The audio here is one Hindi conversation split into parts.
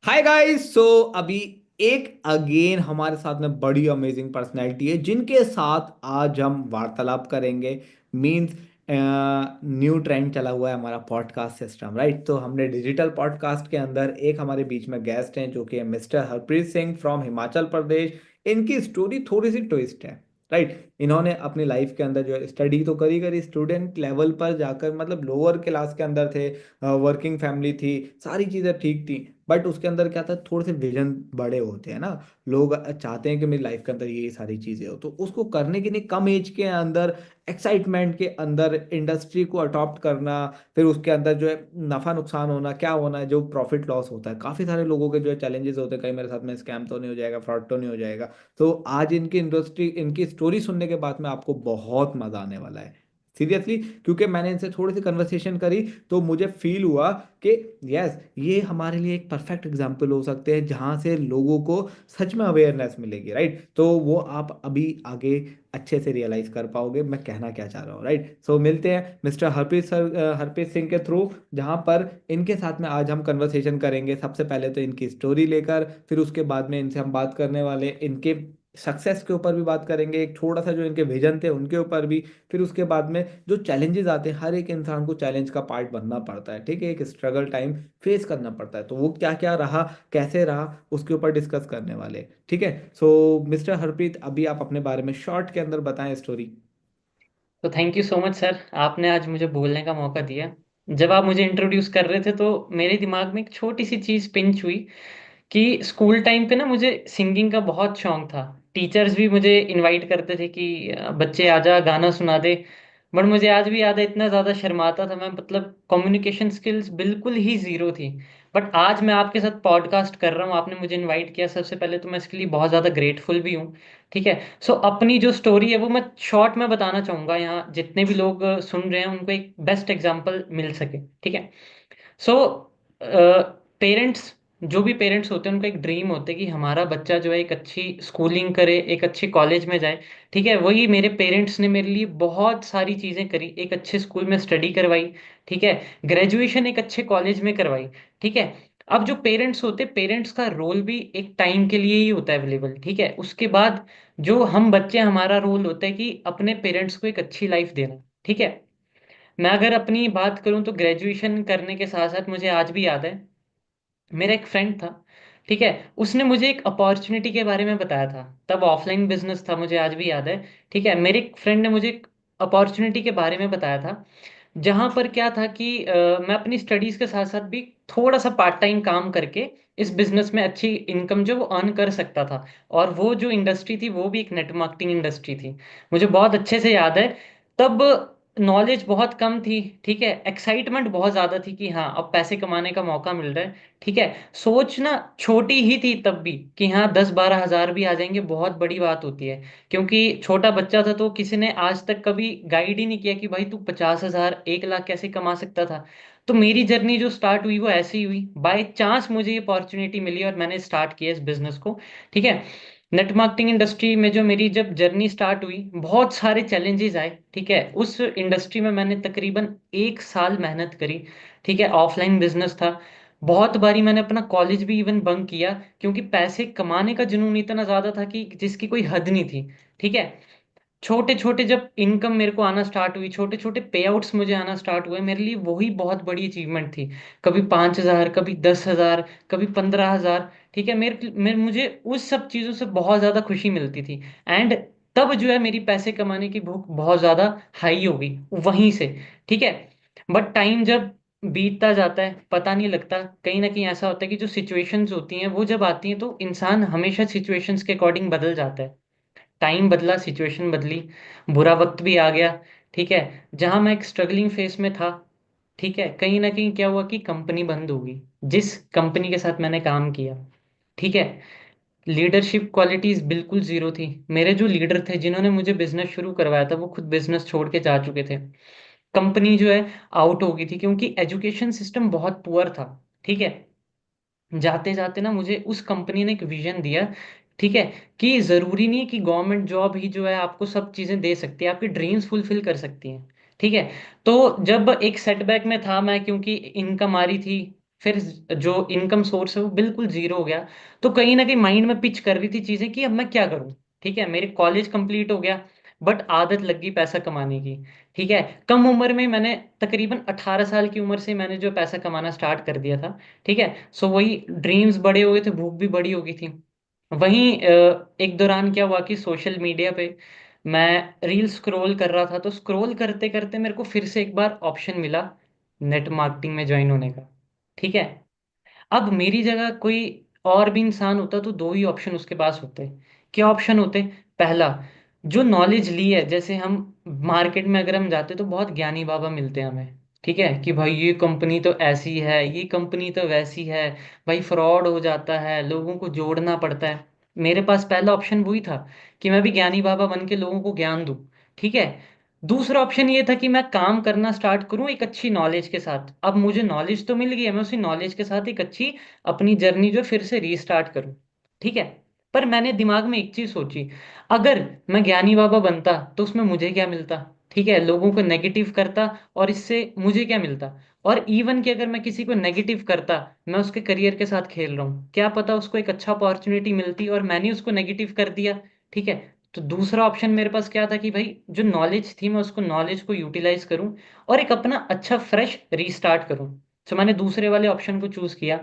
Hi guys. अभी एक अगेन हमारे साथ में बड़ी अमेजिंग पर्सनैलिटी है जिनके साथ आज हम वार्तालाप करेंगे। मींस न्यू ट्रेंड चला हुआ है हमारा पॉडकास्ट सिस्टम, राइट? तो हमने डिजिटल पॉडकास्ट के अंदर एक हमारे बीच में गेस्ट हैं जो कि है मिस्टर हरप्रीत सिंह फ्रॉम हिमाचल प्रदेश। इनकी स्टोरी थोड़ी सी ट्विस्ट है, राइट? इन्होंने अपनी लाइफ के अंदर जो है स्टडी तो करी करी स्टूडेंट लेवल पर जाकर, मतलब लोअर क्लास के अंदर थे, वर्किंग फैमिली थी, सारी चीज़ें ठीक थी। बट उसके अंदर क्या था, थोड़े से विजन बड़े होते हैं ना। लोग चाहते हैं कि मेरी लाइफ के अंदर ये सारी चीज़ें हो, तो उसको करने के लिए कम एज के अंदर, एक्साइटमेंट के अंदर इंडस्ट्री को अडॉप्ट करना, फिर उसके अंदर जो है नफ़ा नुकसान होना, क्या होना है, जो प्रॉफिट लॉस होता है, काफ़ी सारे लोगों के जो है चैलेंजेस होते हैं। कहीं मेरे साथ में स्कैम तो नहीं हो जाएगा, फ्रॉड तो नहीं हो जाएगा। तो आज इनकी इंडस्ट्री, इनकी स्टोरी सुनने के बाद में आपको बहुत मज़ा आने वाला है, सीरियसली। क्योंकि मैंने इनसे थोड़ी सी कन्वर्सेशन करी तो मुझे फील हुआ कि यस, ये हमारे लिए एक परफेक्ट एग्जाम्पल हो सकते हैं जहाँ से लोगों को सच में अवेयरनेस मिलेगी, राइट? तो वो आप अभी आगे अच्छे से रियलाइज कर पाओगे मैं कहना क्या चाह रहा हूँ, राइट? सो मिलते हैं मिस्टर हरप्रीत सर, हरप्रीत सिंह के थ्रू, जहाँ पर इनके साथ में आज हम कन्वर्सेशन करेंगे। सबसे पहले तो इनकी स्टोरी लेकर, फिर उसके बाद में इनसे हम बात करने वाले इनके सक्सेस के ऊपर भी बात करेंगे, एक थोड़ा सा जो इनके विजन थे उनके ऊपर भी। फिर उसके बाद में जो चैलेंजेस आते हैं, हर एक इंसान को चैलेंज का पार्ट बनना पड़ता है, ठीक है? एक स्ट्रगल टाइम फेस करना पड़ता है, तो वो क्या क्या रहा, कैसे रहा, उसके ऊपर डिस्कस करने वाले। ठीक है। सो मिस्टर हरप्रीत, अभी आप अपने बारे में शॉर्ट के अंदर बताएं स्टोरी। तो thank you so much sir, आपने आज मुझे बोलने का मौका दिया। जब आप मुझे इंट्रोड्यूस कर रहे थे तो मेरे दिमाग में एक छोटी सी चीज़ पिंच हुई कि स्कूल टाइम पे ना मुझे सिंगिंग का बहुत शौक था। टीचर्स भी मुझे इनवाइट करते थे कि बच्चे आजा गाना सुना दे। बट मुझे आज भी याद है, इतना ज़्यादा शर्माता था मैं, मतलब कम्युनिकेशन स्किल्स बिल्कुल ही ज़ीरो थी। बट आज मैं आपके साथ पॉडकास्ट कर रहा हूँ, आपने मुझे इनवाइट किया, सबसे पहले तो मैं इसके लिए बहुत ज़्यादा ग्रेटफुल भी हूँ। ठीक है। सो अपनी जो स्टोरी है वो मैं शॉर्ट में बताना चाहूँगा, यहाँ जितने भी लोग सुन रहे हैं उनको एक बेस्ट एग्जाम्पल मिल सके। ठीक है। सो पेरेंट्स, जो भी पेरेंट्स होते हैं उनका एक ड्रीम होता है कि हमारा बच्चा जो है एक अच्छी स्कूलिंग करे, एक अच्छे कॉलेज में जाए। ठीक है, वही मेरे पेरेंट्स ने मेरे लिए बहुत सारी चीज़ें करी, एक अच्छे स्कूल में स्टडी करवाई। ठीक है। ग्रेजुएशन एक अच्छे कॉलेज में करवाई। ठीक है। अब जो पेरेंट्स होते हैं, पेरेंट्स का रोल भी एक टाइम के लिए ही होता है अवेलेबल। ठीक है, उसके बाद जो हम बच्चे, हमारा रोल होता है कि अपने पेरेंट्स को एक अच्छी लाइफ देना। ठीक है। मैं अगर अपनी बात करूं तो ग्रेजुएशन करने के साथ साथ मुझे आज भी याद है, मेरा एक फ्रेंड था। ठीक है। उसने मुझे एक अपॉर्चुनिटी के बारे में बताया था, तब ऑफलाइन बिजनेस था, मुझे आज भी याद है। ठीक है, मेरे एक फ्रेंड ने मुझे एक अपॉर्चुनिटी के बारे में बताया था, जहां पर क्या था कि मैं अपनी स्टडीज के साथ साथ भी थोड़ा सा पार्ट टाइम काम करके इस बिजनेस में अच्छी इनकम जो वो अर्न कर सकता था। और वो जो इंडस्ट्री थी वो भी एक नेट मार्केटिंग इंडस्ट्री थी। मुझे बहुत अच्छे से याद है। तब नॉलेज बहुत कम थी। ठीक है, एक्साइटमेंट बहुत ज़्यादा थी कि हाँ अब पैसे कमाने का मौका मिल रहा है। ठीक है। सोच ना छोटी ही थी तब भी कि हाँ 10-12 हज़ार भी आ जाएंगे बहुत बड़ी बात होती है। क्योंकि छोटा बच्चा था तो किसी ने आज तक कभी गाइड ही नहीं किया कि भाई तू 50 हज़ार 1 लाख कैसे कमा सकता था। तो मेरी जर्नी जो स्टार्ट हुई वो ऐसे ही हुई, बाय चांस मुझे ये अपॉर्चुनिटी मिली और मैंने स्टार्ट किया इस बिजनेस को। ठीक है। नेट मार्केटिंग इंडस्ट्री में जो मेरी जब जर्नी स्टार्ट हुई, बहुत सारे चैलेंजेस आए। ठीक है, उस इंडस्ट्री में मैंने तकरीबन 1 साल मेहनत करी। ठीक है, ऑफलाइन बिजनेस था। बहुत बारी मैंने अपना कॉलेज भी इवन बंक किया, क्योंकि पैसे कमाने का जुनून इतना ज़्यादा था कि जिसकी कोई हद नहीं थी। ठीक है। छोटे छोटे जब इनकम मेरे को आना स्टार्ट हुई, छोटे छोटे पे आउट्स मुझे आना स्टार्ट हुए, मेरे लिए वही बहुत बड़ी अचीवमेंट थी। कभी 5 हज़ार, कभी 10 हज़ार, कभी 15 हज़ार। ठीक है, मुझे उस सब चीज़ों से बहुत ज़्यादा खुशी मिलती थी। एंड तब जो है मेरी पैसे कमाने की भूख बहुत ज़्यादा हाई हो गई वहीं से। ठीक है। बट टाइम जब बीतता जाता है पता नहीं लगता, कहीं ना कहीं ऐसा होता है कि जो सिचुएशंस होती हैं वो जब आती हैं तो इंसान हमेशा सिचुएशंस के अकॉर्डिंग बदल जाता है। टाइम बदला, सिचुएशन बदली, बुरा वक्त भी आ गया। ठीक है। जहां मैं एक स्ट्रगलिंग फेस में था, ठीक है, कहीं ना कहीं क्या हुआ कि कंपनी बंद हो गई, जिस कंपनी के साथ मैंने काम किया। ठीक है। लीडरशिप क्वालिटीज बिल्कुल जीरो थी। मेरे जो लीडर थे जिन्होंने मुझे बिजनेस शुरू करवाया था वो खुद बिजनेस छोड़ के जा चुके थे। कंपनी जो है आउट हो गई थी, क्योंकि एजुकेशन सिस्टम बहुत पुअर था। ठीक है। जाते जाते ना मुझे उस कंपनी ने एक विजन दिया। ठीक है, कि जरूरी नहीं है कि गवर्नमेंट जॉब ही जो है आपको सब चीजें दे सकती है, आपकी ड्रीम्स फुलफिल कर सकती हैं। ठीक है। तो जब एक सेटबैक में था मैं, क्योंकि इनकम आ रही थी, फिर जो इनकम सोर्स है वो बिल्कुल जीरो हो गया। तो कहीं ना कहीं माइंड में पिच कर रही थी चीजें कि अब मैं क्या करूं। ठीक है, मेरे कॉलेज कंप्लीट हो गया, बट आदत लग गई पैसा कमाने की। ठीक है, कम उम्र में मैंने तकरीबन 18 साल की उम्र से मैंने जो पैसा कमाना स्टार्ट कर दिया था। ठीक है, सो वही ड्रीम्स बड़े हो गए थे, भूख भी बड़ी हो गई थी। वहीं एक दौरान क्या हुआ कि सोशल मीडिया पे मैं रील स्क्रॉल कर रहा था, तो स्क्रॉल करते करते मेरे को फिर से एक बार ऑप्शन मिला नेट मार्केटिंग में ज्वाइन होने का। ठीक है, अब मेरी जगह कोई और भी इंसान होता तो दो ही ऑप्शन उसके पास होते। क्या ऑप्शन होते? पहला, जो नॉलेज ली है, जैसे हम मार्केट में अगर हम जाते तो बहुत ज्ञानी बाबा मिलते हैं हमें। ठीक है, कि भाई ये कंपनी तो ऐसी है, ये कंपनी तो वैसी है, भाई फ्रॉड हो जाता है, लोगों को जोड़ना पड़ता है। मेरे पास पहला ऑप्शन वही था कि मैं भी ज्ञानी बाबा बन के लोगों को ज्ञान दूं। ठीक है, दूसरा ऑप्शन ये था कि मैं काम करना स्टार्ट करूं एक अच्छी नॉलेज के साथ। अब मुझे नॉलेज तो मिल गई है, मैं उसी नॉलेज के साथ एक अच्छी अपनी जर्नी जो फिर से रीस्टार्ट करूं। ठीक है, पर मैंने दिमाग में एक चीज सोची, अगर मैं ज्ञानी बाबा बनता तो उसमें मुझे क्या मिलता? ठीक है, लोगों को नेगेटिव करता और इससे मुझे क्या मिलता? और इवन कि अगर मैं किसी को नेगेटिव करता, मैं उसके करियर के साथ खेल रहा हूँ, क्या पता उसको एक अच्छा अपॉर्चुनिटी मिलती और मैंने उसको नेगेटिव कर दिया। ठीक है, तो दूसरा ऑप्शन मेरे पास क्या था कि भाई जो नॉलेज थी मैं उसको नॉलेज को यूटिलाइज करूं और एक अपना अच्छा फ्रेश रीस्टार्ट करूं। तो मैंने दूसरे वाले ऑप्शन को चूज किया।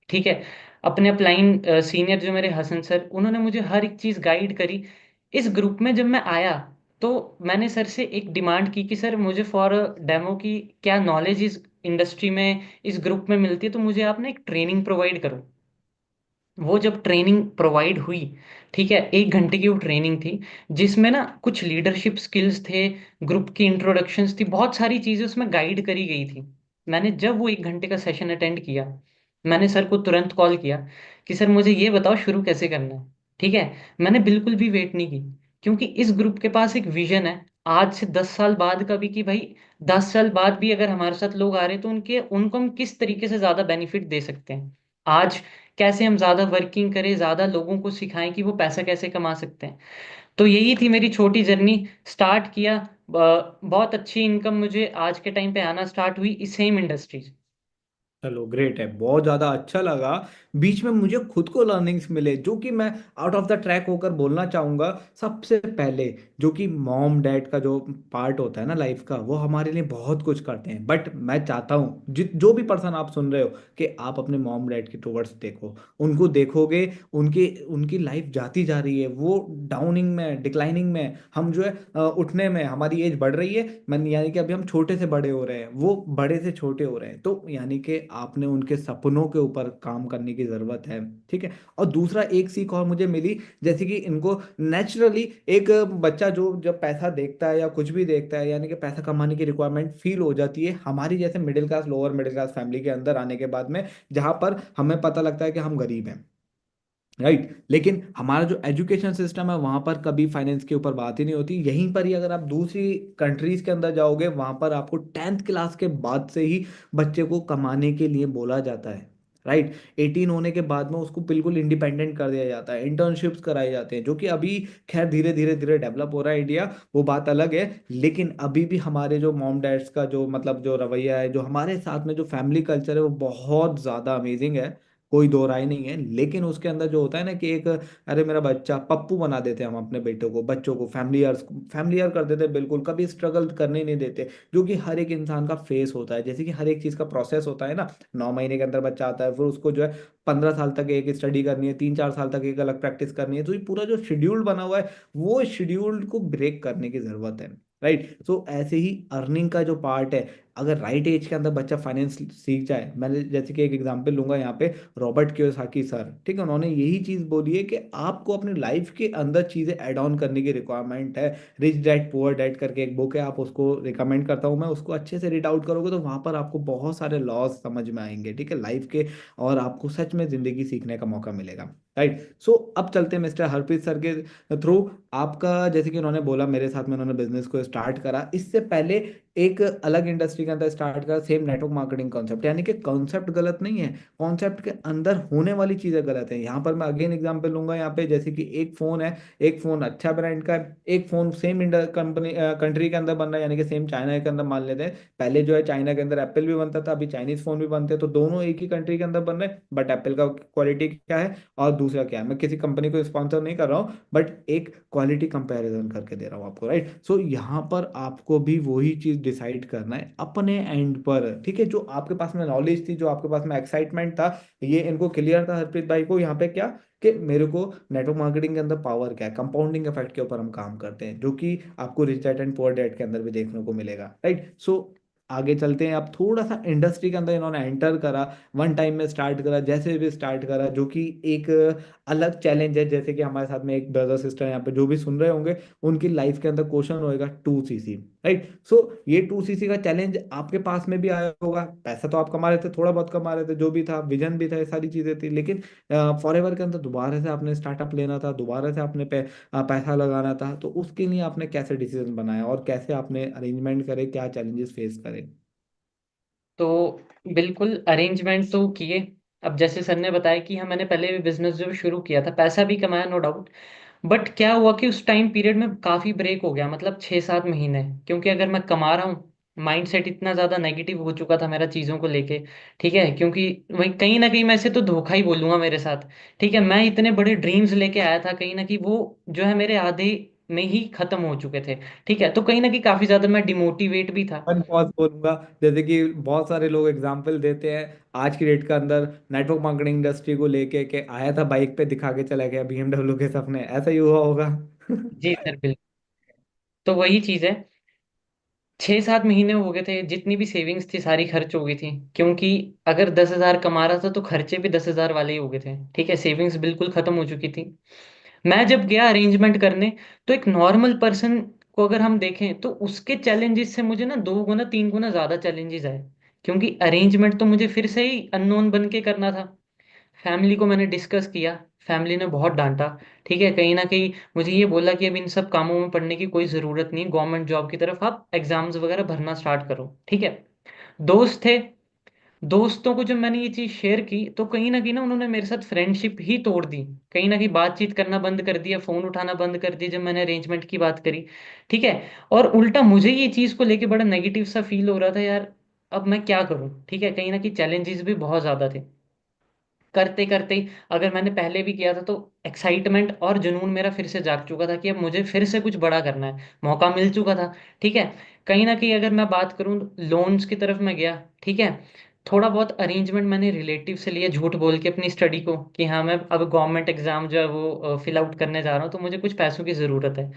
ठीक है, अपने अपलाइन सीनियर जो मेरे हसन सर, उन्होंने मुझे हर एक चीज़ गाइड करी। इस ग्रुप में जब मैं आया तो मैंने सर से एक डिमांड की कि सर मुझे फॉर डेमो की क्या नॉलेज इस इंडस्ट्री में इस ग्रुप में मिलती है, तो मुझे आप ना एक ट्रेनिंग प्रोवाइड करो। वो जब ट्रेनिंग प्रोवाइड हुई, ठीक है, 1 घंटे की वो ट्रेनिंग थी, जिसमें ना कुछ लीडरशिप स्किल्स थे, ग्रुप की इंट्रोडक्शंस थी, बहुत सारी चीज़ें उसमें गाइड करी गई थी। मैंने जब वो 1 घंटे का सेशन अटेंड किया, मैंने सर को तुरंत कॉल किया कि सर मुझे ये बताओ शुरू कैसे करना है। ठीक है, मैंने बिल्कुल भी वेट नहीं की, क्योंकि इस ग्रुप के पास एक विजन है आज से 10 साल बाद का भी, कि भाई 10 साल बाद भी अगर हमारे साथ लोग आ रहे हैं तो उनको हम किस तरीके से ज़्यादा बेनिफिट दे सकते हैं। आज कैसे हम ज्यादा वर्किंग करें, ज्यादा लोगों को सिखाएं कि वो पैसा कैसे कमा सकते हैं। तो यही थी मेरी छोटी जर्नी। स्टार्ट किया, बहुत अच्छी इनकम मुझे आज के टाइम पे आना स्टार्ट हुई इस सेम इंडस्ट्री से। चलो ग्रेट है, बहुत ज़्यादा अच्छा लगा। बीच में मुझे खुद को लर्निंग्स मिले जो कि मैं आउट ऑफ द ट्रैक होकर बोलना चाहूँगा। सबसे पहले जो कि मॉम डैड का जो पार्ट होता है ना लाइफ का, वो हमारे लिए बहुत कुछ करते हैं, बट मैं चाहता हूँ जो भी पर्सन आप सुन रहे हो कि आप अपने मॉम डैड के टूवर्ड्स देखो। उनको देखोगे, उनकी उनकी लाइफ जाती जा रही है, वो डाउनिंग में डिक्लाइनिंग में, हम जो है उठने में, हमारी एज बढ़ रही है, मन यानी कि अभी हम छोटे से बड़े हो रहे हैं, वो बड़े से छोटे हो रहे हैं, तो यानी कि आपने उनके सपनों के ऊपर काम करने की ज़रूरत है। ठीक है, और दूसरा एक सीख और मुझे मिली, जैसे कि इनको नेचुरली एक बच्चा जो जब पैसा देखता है या कुछ भी देखता है, यानी कि पैसा कमाने की रिक्वायरमेंट फील हो जाती है हमारी जैसे middle class lower middle class family के अंदर आने के बाद में, जहाँ पर हमें पता लगता है कि हम गरीब हैं। राइट, लेकिन हमारा जो एजुकेशन सिस्टम है वहां पर कभी फाइनेंस के ऊपर बात ही नहीं होती। यहीं पर ही अगर आप दूसरी कंट्रीज के अंदर जाओगे, वहां पर आपको 10th क्लास के बाद से ही बच्चे को कमाने के लिए बोला जाता है। राइट, 18 होने के बाद में उसको बिल्कुल इंडिपेंडेंट कर दिया जाता है, इंटर्नशिप्स कराए जाते हैं, जो कि अभी खैर धीरे धीरे धीरे डेवलप हो रहा है इंडिया, वो बात अलग है। लेकिन अभी भी हमारे जो मॉम डैड्स का जो मतलब जो रवैया है, जो हमारे साथ में जो फैमिली कल्चर है, वो बहुत ज़्यादा अमेजिंग है, कोई दो राय नहीं है। लेकिन उसके अंदर जो होता है ना कि एक, अरे मेरा बच्चा पप्पू बना देते हैं हम अपने बेटों को, बच्चों को फैमिलियर कर देते हैं, बिल्कुल कभी स्ट्रगल करने ही नहीं देते, जो कि हर एक इंसान का फेस होता है। जैसे कि हर एक चीज़ का प्रोसेस होता है ना, 9 महीने के अंदर बच्चा आता है, फिर उसको जो है 15 साल तक एक स्टडी करनी है, 3-4 साल तक एक अलग प्रैक्टिस करनी है, तो ये पूरा जो शेड्यूल बना हुआ है, वो शेड्यूल को ब्रेक करने की जरूरत है। राइट, सो ऐसे ही अर्निंग का जो पार्ट है, अगर राइट एज के अंदर बच्चा फाइनेंस सीख जाए, मैं जैसे कि एक एग्जांपल लूंगा यहाँ पे, रॉबर्ट कियोसाकी सर, ठीक है, उन्होंने यही चीज बोली है कि आपको अपनी लाइफ के अंदर चीजें ऐड ऑन करने की रिक्वायरमेंट है। रिच डैड पुअर डैड करके एक बुक है, आप उसको रिकमेंड करता हूँ मैं, उसको अच्छे से रीड आउट करोगे तो वहां पर आपको बहुत सारे लॉज समझ में आएंगे, ठीक है, लाइफ के, और आपको सच में जिंदगी सीखने का मौका मिलेगा। राइट, सो अब चलते हैं मिस्टर हरप्रीत सर के थ्रू। आपका जैसे कि उन्होंने बोला, मेरे साथ में उन्होंने बिजनेस को स्टार्ट करा, इससे पहले एक अलग इंडस्ट्री के अंदर स्टार्ट करा, सेम नेटवर्क मार्केटिंग कॉन्सेप्ट, यानी कि कॉन्सेप्ट गलत नहीं है, कॉन्सेप्ट के अंदर होने वाली चीजें गलत है। यहाँ पर मैं अगेन एग्जांपल लूंगा, यहाँ पे जैसे कि एक फोन है, एक फोन अच्छा ब्रांड का है, एक फोन सेम कंपनी कंट्री के अंदर बन रहा है, यानी कि सेम चाइना के अंदर मान लेते हैं। पहले जो है चाइना के अंदर एप्पल भी बनता था, अभी चाइनीज फोन भी बनते हैं, तो दोनों एक ही कंट्री के अंदर बन रहे हैं, बट एप्पल का क्वालिटी क्या है और दूसरा क्या है। मैं किसी कंपनी को स्पॉन्सर नहीं कर रहा हूँ, बट एक क्वालिटी कंपैरिजन करके दे रहा हूँ आपको, राइट। सो यहाँ पर आपको भी वही चीज डिसाइड करना है अपने एंड पर, ठीक है। जो आपके पास में नॉलेज थी, जो आपके पास में एक्साइटमेंट था, ये इनको क्लियर था हरप्रीत भाई को यहाँ पे क्या, कि मेरे को नेटवर्क मार्केटिंग के अंदर पावर क्या है, कंपाउंडिंग इफेक्ट के ऊपर हम काम करते हैं, जो कि आपको rich dad and poor dad के अंदर भी देखने को मिलेगा, राइट। सो आगे चलते हैं। अब थोड़ा सा इंडस्ट्री के अंदर इन्होंने एंटर करा, वन टाइम में स्टार्ट करा, जैसे भी स्टार्ट करा, जो कि एक अलग चैलेंज है। जैसे कि हमारे साथ में एक ब्रदर सिस्टर यहाँ पे जो भी सुन रहे होंगे, उनकी लाइफ के अंदर क्वेश्चन होएगा 2cc, राइट। सो ये 2cc का चैलेंज आपके पास में भी आया होगा। पैसा तो आप कमा रहे थे, थोड़ा बहुत कमा रहे थे, जो भी था, विजन भी था, ये सारी चीजें थी, लेकिन फॉर एवर के अंदर दोबारा से आपने स्टार्टअप लेना था, दोबारा से आपने पैसा लगाना था, तो उसके लिए आपने कैसे डिसीजन बनाया और कैसे आपने अरेंजमेंट करे, क्या चैलेंजेस फेस करे? तो बिल्कुल अरेंजमेंट तो किए। अब जैसे सर ने बताया कि हाँ, मैंने पहले भी बिजनेस जो शुरू किया था, पैसा भी कमाया, नो डाउट। बट क्या हुआ कि उस टाइम पीरियड में काफ़ी ब्रेक हो गया, मतलब 6-7 महीने। क्योंकि अगर मैं कमा रहा हूँ, माइंड सेट इतना ज़्यादा नेगेटिव हो चुका था मेरा चीज़ों को लेके। ठीक है, क्योंकि वही कहीं ना कहीं मैं इसे तो धोखा ही बोलूंगा मेरे साथ। ठीक है, मैं इतने बड़े ड्रीम्स लेके आया था, कहीं ना कहीं वो जो है मेरे आधे में ही खत्म हो चुके थे। ठीक है, तो कहीं ना कहीं काफ़ी ज़्यादा मैं डिमोटिवेट भी था। वन पॉज बोलूंगा, जैसे कि बहुत सारे लोग एग्जाम्पल देते हैं आज की डेट के अंदर नेटवर्क मार्केटिंग इंडस्ट्री को लेके, के आया था बाइक पे दिखा के चला गया BMW के सपने, ऐसा ही हुआ होगा। जी सर, बिल्कुल। तो वही चीज़ है, 6-7 महीने हो गए थे, जितनी भी सेविंग्स थी सारी खर्च हो गई थी। क्योंकि अगर 10,000 कमा रहा था तो खर्चे भी 10,000 वाले ही हो गए थे। ठीक है, सेविंग्स बिल्कुल खत्म हो चुकी थी। मैं जब गया अरेंजमेंट करने, तो एक नॉर्मल पर्सन को अगर हम देखें तो उसके चैलेंजेस से मुझे ना 2 गुना 3 गुना ज़्यादा चैलेंजेस आए। क्योंकि अरेंजमेंट तो मुझे फिर से ही अननोन बन के करना था। फैमिली को मैंने डिस्कस किया, फैमिली ने बहुत डांटा। ठीक है, कहीं ना कहीं मुझे ये बोला कि अब इन सब कामों में पढ़ने की कोई ज़रूरत नहीं, गवर्नमेंट जॉब की तरफ आप एग्जाम्स वगैरह भरना स्टार्ट करो। ठीक है, दोस्त थे, दोस्तों को जब मैंने ये चीज़ शेयर की तो कहीं ना कहीं ना उन्होंने मेरे साथ फ्रेंडशिप ही तोड़ दी। कहीं ना कहीं बातचीत करना बंद कर दिया, फ़ोन उठाना बंद कर दिया जब मैंने अरेंजमेंट की बात करी। ठीक है, और उल्टा मुझे ये चीज़ को लेके बड़ा नेगेटिव सा फील हो रहा था यार, अब मैं क्या करूं। ठीक है, कहीं ना कहीं चैलेंजेस भी बहुत ज़्यादा थे। करते करते ही, अगर मैंने पहले भी किया था तो एक्साइटमेंट और जुनून मेरा फिर से जाग चुका था कि अब मुझे फिर से कुछ बड़ा करना है, मौका मिल चुका था। ठीक है, कहीं ना कहीं अगर मैं बात करूं, लोन्स की तरफ मैं गया। ठीक है, थोड़ा बहुत अरेंजमेंट मैंने रिलेटिव से लिया, झूठ बोल के अपनी स्टडी को, कि हाँ मैं अब गवर्नमेंट एग्जाम जो है वो फिल आउट करने जा रहा हूँ, तो मुझे कुछ पैसों की ज़रूरत है।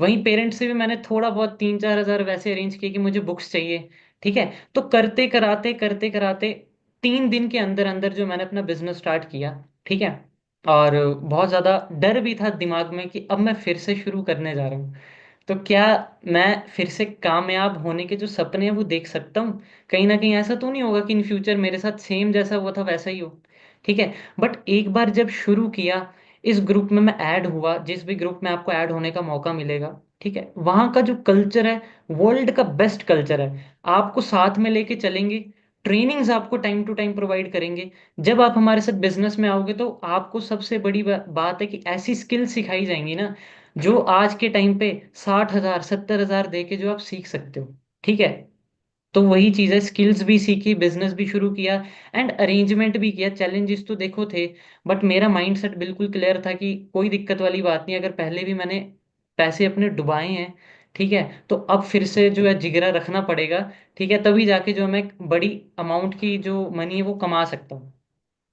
वहीं पेरेंट्स से भी मैंने थोड़ा बहुत 3-4 हज़ार वैसे अरेंज किए कि मुझे बुक्स चाहिए। ठीक है, तो करते कराते 3 दिन के अंदर अंदर जो मैंने अपना बिजनेस स्टार्ट किया। ठीक है, और बहुत ज़्यादा डर भी था दिमाग में कि अब मैं फिर से शुरू करने जा रहा हूँ, तो क्या मैं फिर से कामयाब होने के जो सपने हैं वो देख सकता हूँ। कहीं ना कहीं ऐसा तो नहीं होगा कि इन फ्यूचर मेरे साथ सेम जैसा हुआ था वैसा ही हो। ठीक है, बट एक बार जब शुरू किया, इस ग्रुप में मैं ऐड हुआ, जिस भी ग्रुप में आपको ऐड होने का मौका मिलेगा, ठीक है, वहाँ का जो कल्चर है, वर्ल्ड का बेस्ट कल्चर है। आपको साथ में लेके चलेंगे, ट्रेनिंग्स आपको टाइम टू टाइम प्रोवाइड करेंगे। जब आप हमारे साथ बिजनेस में आओगे तो आपको सबसे बड़ी बात है कि ऐसी स्किल सिखाई जाएंगी ना, जो आज के टाइम पे 60,000 70,000 दे के जो आप सीख सकते हो। ठीक है, तो वही चीज़ है, स्किल्स भी सीखी, बिजनेस भी शुरू किया, एंड अरेंजमेंट भी किया। चैलेंजेस तो देखो थे, बट मेरा माइंडसेट बिल्कुल क्लियर था कि कोई दिक्कत वाली बात नहीं, अगर पहले भी मैंने पैसे अपने डुबाए हैं। ठीक है, तो अब फिर से जो है जिगरा रखना पड़ेगा। ठीक है, तभी जाके जो मैं एक बड़ी अमाउंट की जो मनी है वो कमा सकता हूँ।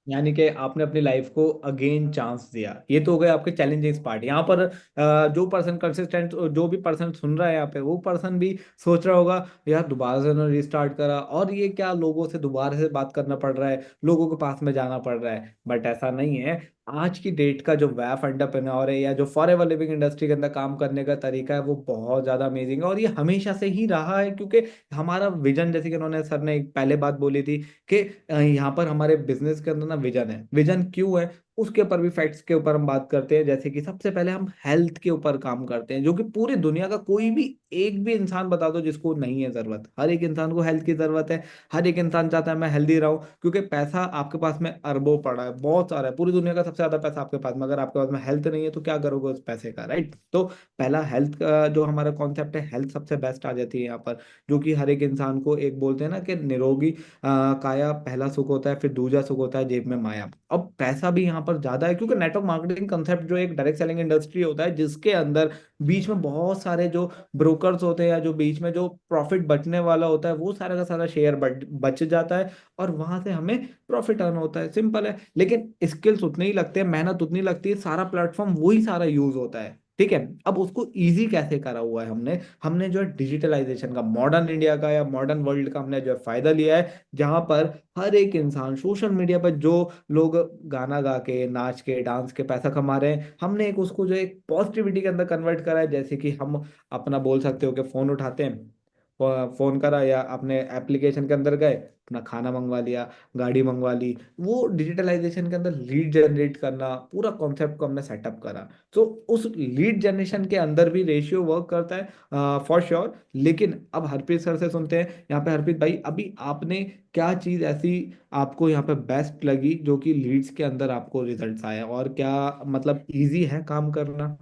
यानी कि आपने अपनी लाइफ को अगेन चांस दिया, ये तो हो गए आपके चैलेंजिंग पार्ट। यहाँ पर जो पर्सन कंसिस्टेंट, जो भी पर्सन सुन रहा है यहाँ पे, वो पर्सन भी सोच रहा होगा यार दोबारा से उन्होंने रिस्टार्ट करा, और ये क्या लोगों से दोबारा से बात करना पड़ रहा है, लोगों के पास में जाना पड़ रहा है। बट ऐसा नहीं है। आज की डेट का जो वैफ एंटरप्रेन्योर है, या जो फॉर एवर लिविंग इंडस्ट्री के अंदर काम करने का तरीका है, वो बहुत ज्यादा अमेजिंग है, और ये हमेशा से ही रहा है। क्योंकि हमारा विजन, जैसे कि उन्होंने सर ने एक पहले बात बोली थी, कि यहाँ पर हमारे बिजनेस के अंदर ना विजन है। विजन क्यों है? उसके ऊपर भी फैक्ट्स के ऊपर हम बात करते हैं। जैसे कि सबसे पहले हम हेल्थ के ऊपर काम करते हैं, जो कि पूरी दुनिया का कोई भी एक भी इंसान बता दो जिसको नहीं है जरूरत। हर एक इंसान को हेल्थ की जरूरत है। हर एक इंसान चाहता है मैं हेल्दी रहूं, क्योंकि पैसा आपके पास में अरबों पड़ा है, बहुत सारा है, पूरी दुनिया का सबसे ज्यादा पैसा आपके पास में। अगर आपके पास में हेल्थ नहीं है तो क्या करोगे उस पैसे का, राइट? तो पहला हेल्थ का जो हमारा कॉन्सेप्ट है, हेल्थ सबसे बेस्ट आ जाती है यहाँ पर। जो कि हर एक इंसान को, एक बोलते हैं ना कि निरोगी काया पहला सुख होता है, फिर दूजा सुख होता है जेब में माया। अब पैसा भी यहाँ पर ज्यादा है, क्योंकि नेटवर्क मार्केटिंग कंसेप्ट जो एक डायरेक्ट सेलिंग इंडस्ट्री होता है, जिसके अंदर बीच में बहुत सारे जो ब्रोकर्स होते हैं, या जो बीच में जो प्रॉफिट बचने वाला होता है, वो सारा का सारा शेयर बच जाता है, और वहां से हमें प्रॉफिट अर्न होता है। सिंपल है। लेकिन स्किल्स उतने ही लगते हैं, मेहनत उतनी लगती है, सारा प्लेटफॉर्म वही सारा यूज होता है। ठीक है। अब उसको इजी कैसे करा हुआ है हमने? हमने जो है डिजिटलाइजेशन का, मॉडर्न इंडिया का या मॉडर्न वर्ल्ड का हमने जो है फायदा लिया है, जहां पर हर एक इंसान सोशल मीडिया पर, जो लोग गाना गा के, नाच के, डांस के पैसा कमा रहे हैं, हमने एक उसको जो एक पॉजिटिविटी के अंदर कन्वर्ट करा है। जैसे कि हम अपना बोल सकते हो कि फोन उठाते हैं, फोन करा या अपने एप्लीकेशन के अंदर गए, अपना खाना मंगवा लिया, गाड़ी मंगवा ली। वो डिजिटलाइजेशन के अंदर लीड जनरेट करना, पूरा कॉन्सेप्ट को हमने सेटअप करा। तो उस लीड जनरेशन के अंदर भी रेशियो वर्क करता है फॉर श्योर। लेकिन अब हरप्रीत सर से सुनते हैं। यहाँ पे हरप्रीत भाई, अभी आपने क्या चीज ऐसी आपको यहाँ पे बेस्ट लगी जो कि लीड्स के अंदर आपको रिजल्ट्स आए, और क्या मतलब इजी है काम करना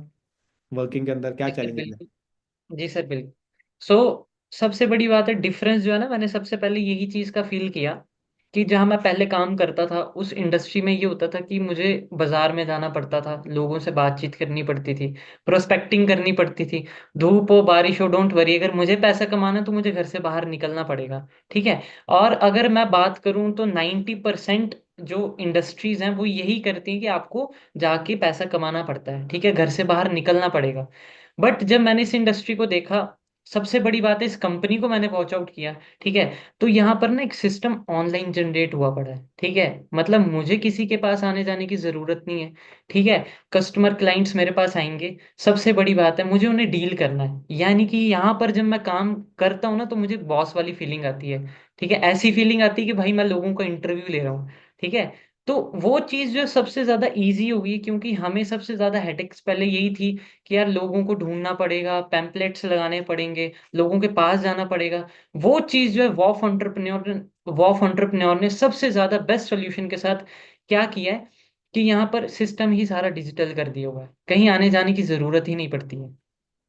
वर्किंग के अंदर, क्या जी सर चैलेंजेस है? बिल्कुल। जी सर बिल्कुल। सो सबसे बड़ी बात है डिफरेंस जो है ना, मैंने सबसे पहले यही चीज का फील किया कि जहाँ मैं पहले काम करता था उस इंडस्ट्री में ये होता था कि मुझे बाजार में जाना पड़ता था, लोगों से बातचीत करनी पड़ती थी, प्रोस्पेक्टिंग करनी पड़ती थी। धूप हो बारिश हो डोंट वरी, अगर मुझे पैसा कमाना है तो मुझे घर से बाहर निकलना पड़ेगा। ठीक है। और अगर मैं बात करूं तो 90% जो इंडस्ट्रीज हैं वो यही करती हैं कि आपको जाके पैसा कमाना पड़ता है, ठीक है, घर से बाहर निकलना पड़ेगा। बट जब मैंने इस इंडस्ट्री को देखा, सबसे बड़ी बात है इस कंपनी को मैंने वॉच आउट किया। ठीक है। तो यहाँ पर ना एक सिस्टम ऑनलाइन जनरेट हुआ पड़ा है। ठीक है। मतलब मुझे किसी के पास आने जाने की जरूरत नहीं है। ठीक है। कस्टमर क्लाइंट्स मेरे पास आएंगे। सबसे बड़ी बात है मुझे उन्हें डील करना है, यानी कि यहाँ पर जब मैं काम करता हूँ ना तो मुझे बॉस वाली फीलिंग आती है। ठीक है। ऐसी फीलिंग आती है कि भाई मैं लोगों का इंटरव्यू ले रहा हूँ। ठीक है। तो वो चीज़ जो सबसे ज्यादा इजी होगी, क्योंकि हमें सबसे ज्यादा हेडेक्स पहले यही थी कि यार लोगों को ढूंढना पड़ेगा, पैम्पलेट्स लगाने पड़ेंगे, लोगों के पास जाना पड़ेगा। वो चीज़ जो है वॉफ एंटरप्रेन्योर ने सबसे ज्यादा बेस्ट सोल्यूशन के साथ क्या किया है कि यहाँ पर सिस्टम ही सारा डिजिटल कर दिया हुआ है, कहीं आने जाने की जरूरत ही नहीं पड़ती है।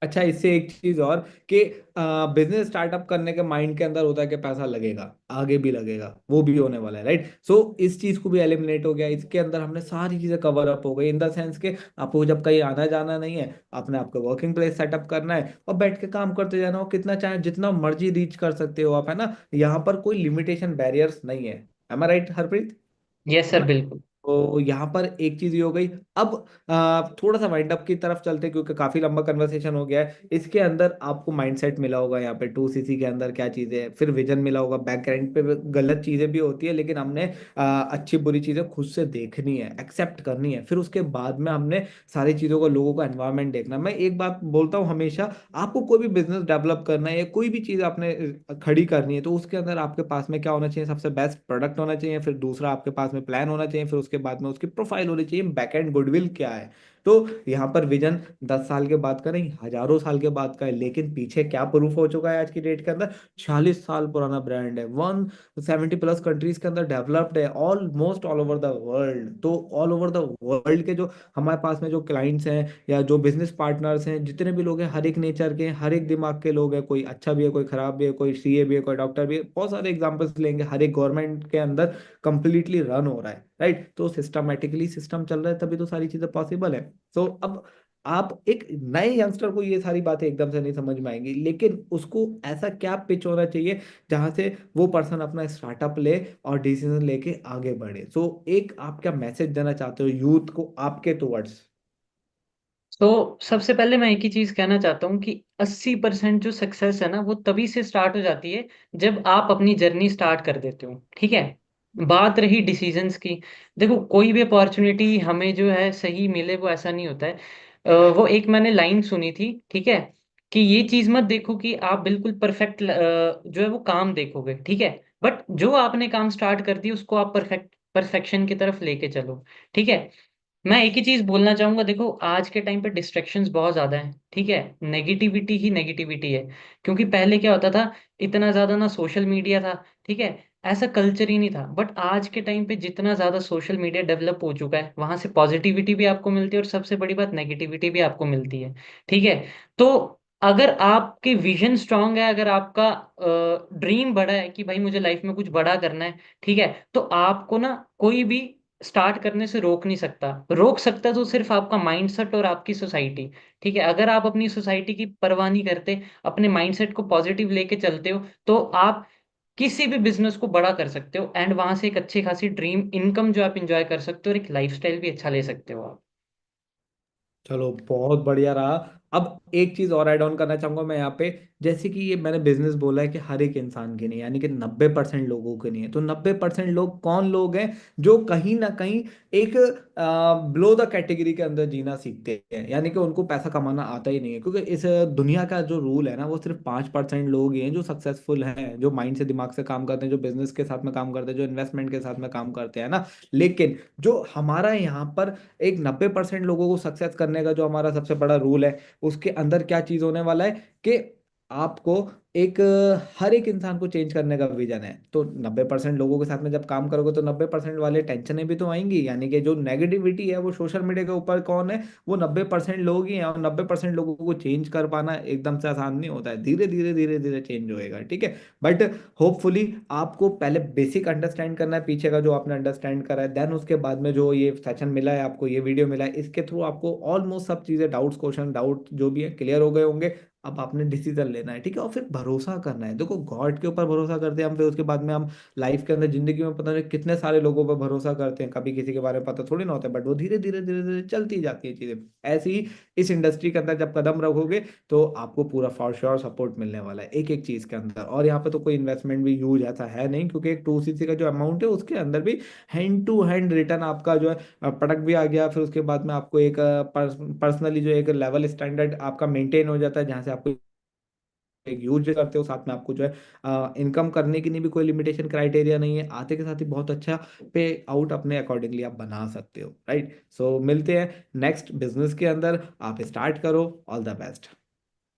अच्छा, इससे एक चीज और, कि बिजनेस स्टार्टअप करने के माइंड के अंदर होता है कि पैसा लगेगा, आगे भी लगेगा, वो भी होने वाला है, राइट? सो इस चीज को भी एलिमिनेट हो गया। इसके अंदर हमने सारी चीजें कवर अप हो गई, इन द सेंस के आपको जब कहीं आना जाना नहीं है, अपने आपको वर्किंग प्लेस सेटअप करना है और बैठ के काम करते जाना हो, कितना चाहे जितना मर्जी रीच कर सकते हो आप, है ना? यहाँ पर कोई लिमिटेशन बैरियर्स नहीं है। एम आई राइट हरप्रीत? यस है सर ना? बिल्कुल। तो यहाँ पर एक चीज ये हो गई। अब थोड़ा सा वाइंड अप की तरफ चलते हैं, क्योंकि काफी लंबा कन्वर्सेशन हो गया है। इसके अंदर आपको माइंडसेट मिला होगा, यहाँ पे 2 सीसी के अंदर क्या चीजें है, फिर विजन मिला होगा, बैकग्राउंड पे भी गलत चीजें भी होती है, लेकिन हमने अच्छी बुरी चीजें खुद से देखनी है, एक्सेप्ट करनी है, फिर उसके बाद में हमने सारी चीजों को, लोगों का एनवायरनमेंट देखना है। मैं एक बात बोलता हूँ हमेशा, आपको कोई भी बिजनेस डेवलप करना है या कोई भी चीज आपने खड़ी करनी है, तो उसके अंदर आपके पास में क्या होना चाहिए? सबसे बेस्ट प्रोडक्ट होना चाहिए, फिर दूसरा आपके पास में प्लान होना चाहिए, फिर उसके बाद में उसकी प्रोफाइल होनी चाहिए, बैक एंड गुडविल क्या है। तो यहाँ पर विजन 10 साल के बाद का नहीं, हजारों साल के बाद का है, लेकिन पीछे क्या प्रूफ हो चुका है आज की डेट के अंदर? 40 साल पुराना ब्रांड है, 170+ कंट्रीज के अंदर डेवलप्ड है, almost all over the world. तो ऑल ओवर द वर्ल्ड के जो हमारे पास में जो क्लाइंट्स हैं या जो बिजनेस पार्टनर्स हैं, जितने भी लोग हैं, हर एक नेचर के हैं, हर एक दिमाग के लोग हैं, कोई अच्छा भी है, कोई खराब भी है, कोई सीए भी है, कोई डॉक्टर भी है, बहुत सारे एग्जांपल्स लेंगे, हर एक गवर्नमेंट के अंदर कंप्लीटली रन हो रहा है, राइट? तो सिस्टमेटिकली सिस्टम चल रहा है, तभी तो सारी चीजें पॉसिबल है। तो अब आप एक नए यंगस्टर को ये सारी बातें एकदम से नहीं समझ में आएंगी, लेकिन उसको ऐसा क्या पिच होना चाहिए जहां से वो पर्सन अपना स्टार्टअप ले और डिसीजन लेके आगे बढ़े। सो एक आप क्या मैसेज देना चाहते हो यूथ को आपके टुवर्ड्स? तो सबसे पहले मैं एक ही चीज कहना चाहता हूँ कि 80% जो सक्सेस है ना वो तभी से स्टार्ट हो जाती है जब आप अपनी जर्नी स्टार्ट कर देते हो। ठीक है। बात रही डिसीजंस की, देखो कोई भी अपॉर्चुनिटी हमें जो है सही मिले वो ऐसा नहीं होता है। वो एक मैंने लाइन सुनी थी, ठीक है, कि ये चीज मत देखो कि आप बिल्कुल परफेक्ट जो है वो काम देखोगे। ठीक है। बट जो आपने काम स्टार्ट कर दिया उसको आप परफेक्शन की तरफ लेके चलो। ठीक है। मैं एक ही चीज बोलना चाहूंगा, देखो आज के टाइम पे डिस्ट्रैक्शंस बहुत ज्यादा हैं, ठीक है, नेगेटिविटी ही नेगेटिविटी है। क्योंकि पहले क्या होता था, इतना ज्यादा ना सोशल मीडिया था, ठीक है, ऐसा कल्चर ही नहीं था। बट आज के टाइम पे जितना ज्यादा सोशल मीडिया डेवलप हो चुका है, वहां से पॉजिटिविटी भी आपको मिलती है और सबसे बड़ी बात नेगेटिविटी भी आपको मिलती है, ठीक है। तो अगर आपकी विजन स्ट्रांग है, अगर आपका ड्रीम बड़ा है कि भाई मुझे लाइफ में कुछ बड़ा करना है, ठीक है, तो आपको ना कोई भी स्टार्ट करने से रोक नहीं सकता। रोक सकता तो सिर्फ आपका माइंडसेट और आपकी सोसाइटी, ठीक है। अगर आप अपनी सोसाइटी की परवाह नहीं करते, अपने माइंडसेट को पॉजिटिव लेके चलते हो, तो आप किसी भी बिजनेस को बड़ा कर सकते हो, एंड वहां से एक अच्छी खासी ड्रीम इनकम जो आप इंजॉय कर सकते हो और एक लाइफस्टाइल भी अच्छा ले सकते हो आप। चलो बहुत बढ़िया रहा। अब एक चीज और ऐड ऑन करना चाहूंगा मैं यहाँ पे। जैसे कि ये मैंने बिजनेस बोला है कि हर एक इंसान के नहीं, यानी कि 90% लोगों के नहीं है। तो 90% लोग कौन लोग हैं? जो कहीं ना कहीं एक बिलो द कैटेगरी के अंदर जीना सीखते हैं, यानी कि उनको पैसा कमाना आता ही नहीं है। क्योंकि इस दुनिया का जो रूल है ना, वो सिर्फ 5% लोग ही हैं जो सक्सेसफुल हैं, जो माइंड से दिमाग से काम करते हैं, जो बिजनेस के साथ में काम करते हैं, जो इन्वेस्टमेंट के साथ में काम करते हैं ना। लेकिन जो हमारा यहाँ पर एक 90% लोगों को सक्सेस करने का जो हमारा सबसे बड़ा रूल है, उसके अंदर क्या चीज होने वाला है कि आपको एक हर एक इंसान को चेंज करने का विजन है। तो 90% लोगों के साथ में जब काम करोगे तो 90% वाले टेंशनें भी तो आएंगी, यानी कि जो नेगेटिविटी है वो सोशल मीडिया के ऊपर कौन है? वो 90% लोग ही हैं। और 90% लोगों को चेंज कर पाना एकदम से आसान नहीं होता है, धीरे धीरे धीरे धीरे चेंज होएगा, ठीक है। बट होपफुली आपको पहले बेसिक अंडरस्टैंड करना है पीछे का जो आपने अंडरस्टैंड करा है, देन उसके बाद में जो ये सेशन मिला है आपको, ये वीडियो मिला है, इसके थ्रू आपको ऑलमोस्ट सब चीज़ें, डाउट्स, क्वेश्चन, डाउट जो भी है क्लियर हो गए होंगे। अब आपने डिसीजन लेना है, ठीक है, और फिर भरोसा करना है। देखो गॉड के ऊपर भरोसा करते हैं हम, फिर उसके बाद में हम लाइफ के अंदर, जिंदगी में पता नहीं कितने सारे लोगों पर भरोसा करते हैं, कभी किसी के बारे में पता थोड़ी ना होता है, बट वो धीरे धीरे धीरे धीरे चलती जाती है चीजें। ऐसे ही इस इंडस्ट्री के अंदर जब कदम रखोगे तो आपको पूरा फॉर श्योर सपोर्ट मिलने वाला है एक एक चीज के अंदर। और यहाँ पे तो कोई इन्वेस्टमेंट भी यूज ऐसा है नहीं, क्योंकि एक 2cc का जो अमाउंट है उसके अंदर भी हैंड टू हैंड रिटर्न आपका जो है प्रोडक्ट भी आ गया। फिर उसके बाद में आपको एक पर्सनली जो एक लेवल स्टैंडर्ड आपका मेंटेन हो जाता है, जहाँ से आपको एक यूज करते हो, साथ में आपको जो है इनकम करने की नहीं भी कोई लिमिटेशन क्राइटेरिया नहीं है, आते के साथ ही बहुत अच्छा पे आउट अपने अकॉर्डिंगली आप बना सकते हो, राइट। सो मिलते हैं नेक्स्ट बिजनेस के अंदर, आप स्टार्ट करो, ऑल द बेस्ट।